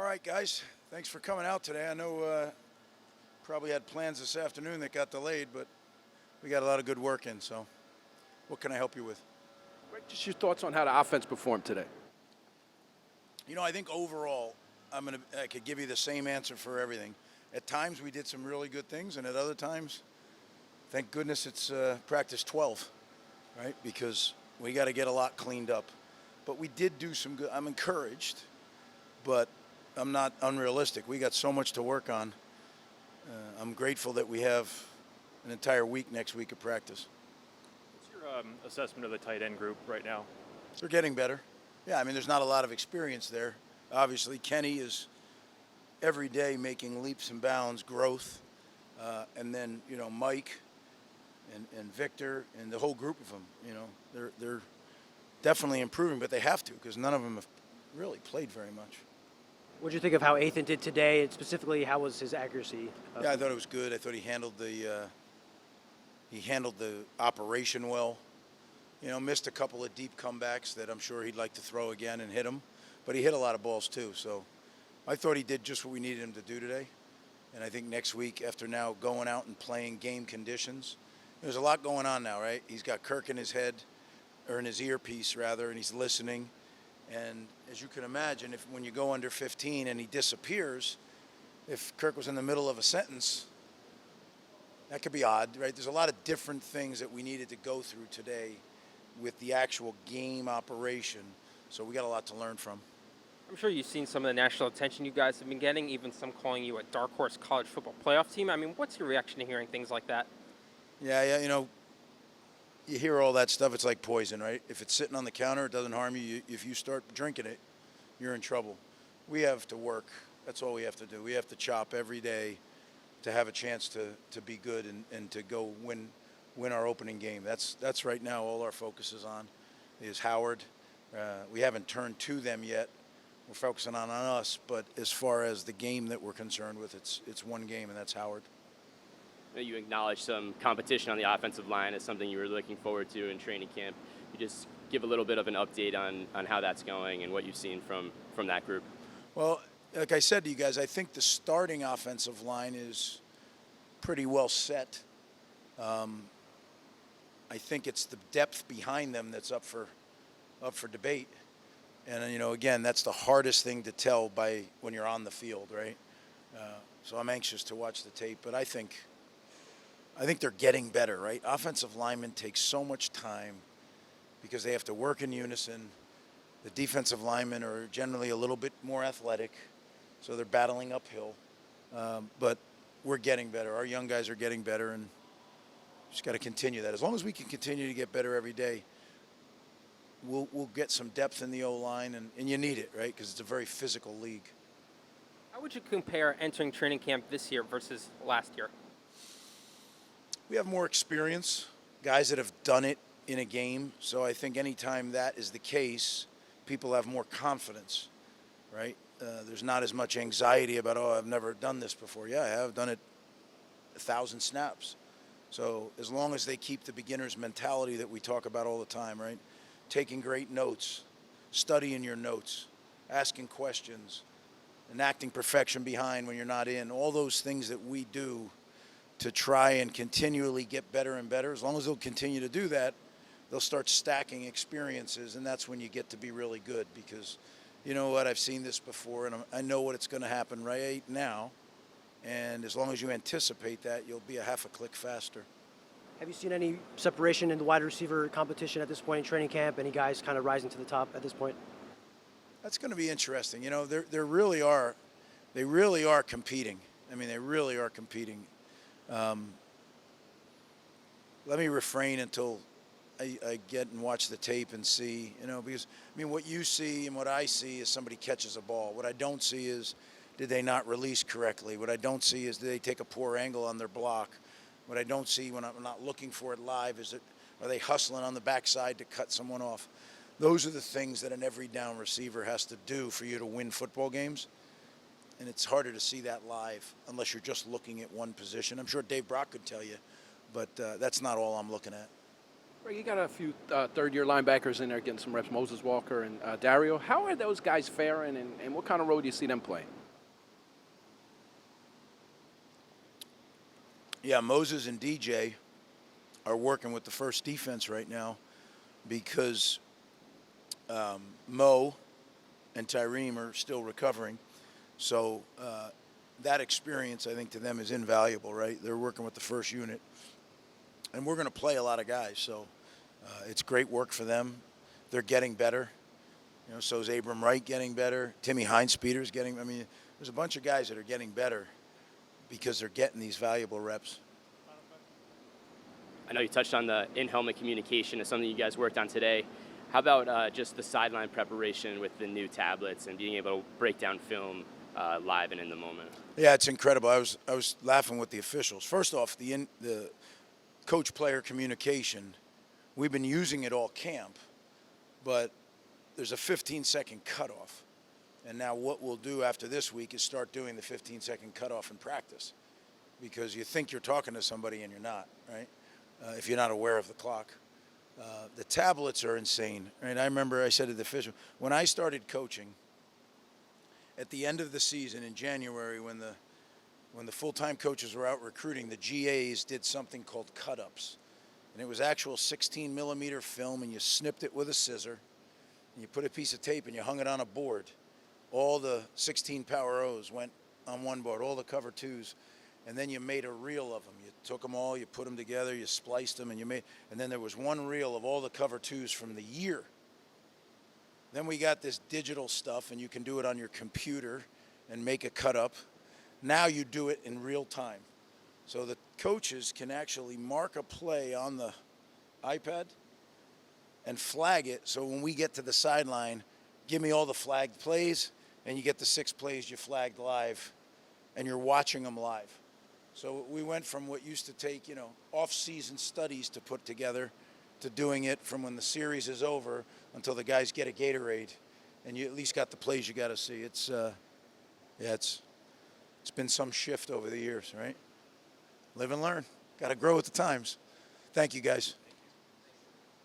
right, guys. Thanks for coming out today. I know probably had plans this afternoon that got delayed, but we got a lot of good work in, so what can I help you with? Greg, just your thoughts on how the offense performed today. I think overall, I could give you the same answer for everything. At times we did some really good things, and at other times, thank goodness it's practice 12, right? Because we got to get a lot cleaned up. But we did do some good. I'm encouraged, but I'm not unrealistic. We got so much to work on. I'm grateful that we have an entire week next week of practice. What's your assessment of the tight end group right now? They're getting better. Yeah, there's not a lot of experience there. Obviously, Kenny is every day making leaps and bounds, growth. And then, Mike and Victor and the whole group of them, they're definitely improving, but they have to because none of them have really played very much. What did you think of how Athan did today, and specifically how was his accuracy? Yeah, I thought it was good. I thought he handled the operation well. Missed a couple of deep comebacks that I'm sure he'd like to throw again and hit them, but he hit a lot of balls too. So I thought he did just what we needed him to do today. And I think next week, after now going out and playing game conditions, there's a lot going on now, right? He's got Kirk in his head, or in his earpiece rather, and he's listening. And as you can imagine, when you go under 15 and he disappears, if Kirk was in the middle of a sentence, that could be odd, right? There's a lot of different things that we needed to go through today with the actual game operation. So we got a lot to learn from. I'm sure you've seen some of the national attention you guys have been getting, even some calling you a dark horse college football playoff team. What's your reaction to hearing things like that? Yeah, you hear all that stuff, it's like poison, right? If it's sitting on the counter, it doesn't harm you. If you start drinking it, you're in trouble. We have to work. That's all we have to do. We have to chop every day to have a chance to be good and to go win our opening game. That's right now all our focus is on, is Howard. We haven't turned to them yet. We're focusing on us, but as far as the game that we're concerned with, it's one game, and that's Howard. You acknowledged some competition on the offensive line as something you were looking forward to in training camp. You just give a little bit of an update on how that's going and what you've seen from that group. Well, like I said to you guys, I think the starting offensive line is pretty well set. I think it's the depth behind them that's up for debate. And again, that's the hardest thing to tell by when you're on the field, right? So I'm anxious to watch the tape, but I think they're getting better, right? Offensive linemen take so much time because they have to work in unison. The defensive linemen are generally a little bit more athletic, so they're battling uphill. But we're getting better. Our young guys are getting better, and just got to continue that. As long as we can continue to get better every day, we'll get some depth in the O-line, and you need it, right? Because it's a very physical league. How would you compare entering training camp this year versus last year? We have more experience, guys that have done it in a game. So I think anytime that is the case, people have more confidence, right? There's not as much anxiety about, I've never done this before. Yeah, I have done it 1,000 snaps. So as long as they keep the beginner's mentality that we talk about all the time, right? Taking great notes, studying your notes, asking questions, enacting perfection behind when you're not in, all those things that we do to try and continually get better and better. As long as they'll continue to do that, they'll start stacking experiences, and that's when you get to be really good because you know what, I've seen this before, and I know what it's going to happen right now, and as long as you anticipate that, you'll be a half a click faster. Have you seen any separation in the wide receiver competition at this point in training camp? Any guys kind of rising to the top at this point? That's going to be interesting. They really are competing. They really are competing. Let me refrain until I get and watch the tape and see, because what you see and what I see is somebody catches a ball. What I don't see is, did they not release correctly? What I don't see is, did they take a poor angle on their block? What I don't see when I'm not looking for it live is, are they hustling on the backside to cut someone off? Those are the things that an every down receiver has to do for you to win football games. And it's harder to see that live unless you're just looking at one position. I'm sure Dave Brock could tell you, but that's not all I'm looking at. Greg, you got a few third-year linebackers in there getting some reps, Moses Walker and Dario. How are those guys faring, and what kind of role do you see them playing? Yeah, Moses and DJ are working with the first defense right now because Mo and Tyreem are still recovering. So that experience, I think, to them is invaluable, right? They're working with the first unit. And we're going to play a lot of guys, so it's great work for them. They're getting better. You know, so is Abram Wright getting better. Timmy Heinz-Peters getting, I mean, there's a bunch of guys that are getting better because they're getting these valuable reps. I know you touched on the in-helmet communication as something you guys worked on today. How about just the sideline preparation with the new tablets and being able to break down film live and in the moment? Yeah, it's incredible. I was laughing with the officials. First off, the coach-player communication, we've been using it all camp, but there's a 15-second cutoff. And now what we'll do after this week is start doing the 15-second cutoff in practice, because you think you're talking to somebody and you're not, right? If you're not aware of the clock. The tablets are insane, right? I remember I said to the official, when I started coaching, at the end of the season in January, when the full-time coaches were out recruiting, the GAs did something called cut-ups. And it was actual 16-millimeter film, and you snipped it with a scissor, and you put a piece of tape, and you hung it on a board. All the 16 Power O's went on one board, all the cover twos, and then you made a reel of them. You took them all, you put them together, you spliced them, and then there was one reel of all the cover twos from the year. Then we got this digital stuff, and you can do it on your computer and make a cut-up. Now you do it in real time. So the coaches can actually mark a play on the iPad and flag it. So when we get to the sideline, give me all the flagged plays, and you get the 6 plays you flagged live, and you're watching them live. So we went from what used to take, off-season studies to put together to doing it from when the series is over until the guys get a Gatorade, and you at least got the plays you got to see. It's been some shift over the years, right? Live and learn. Got to grow with the times. Thank you, guys.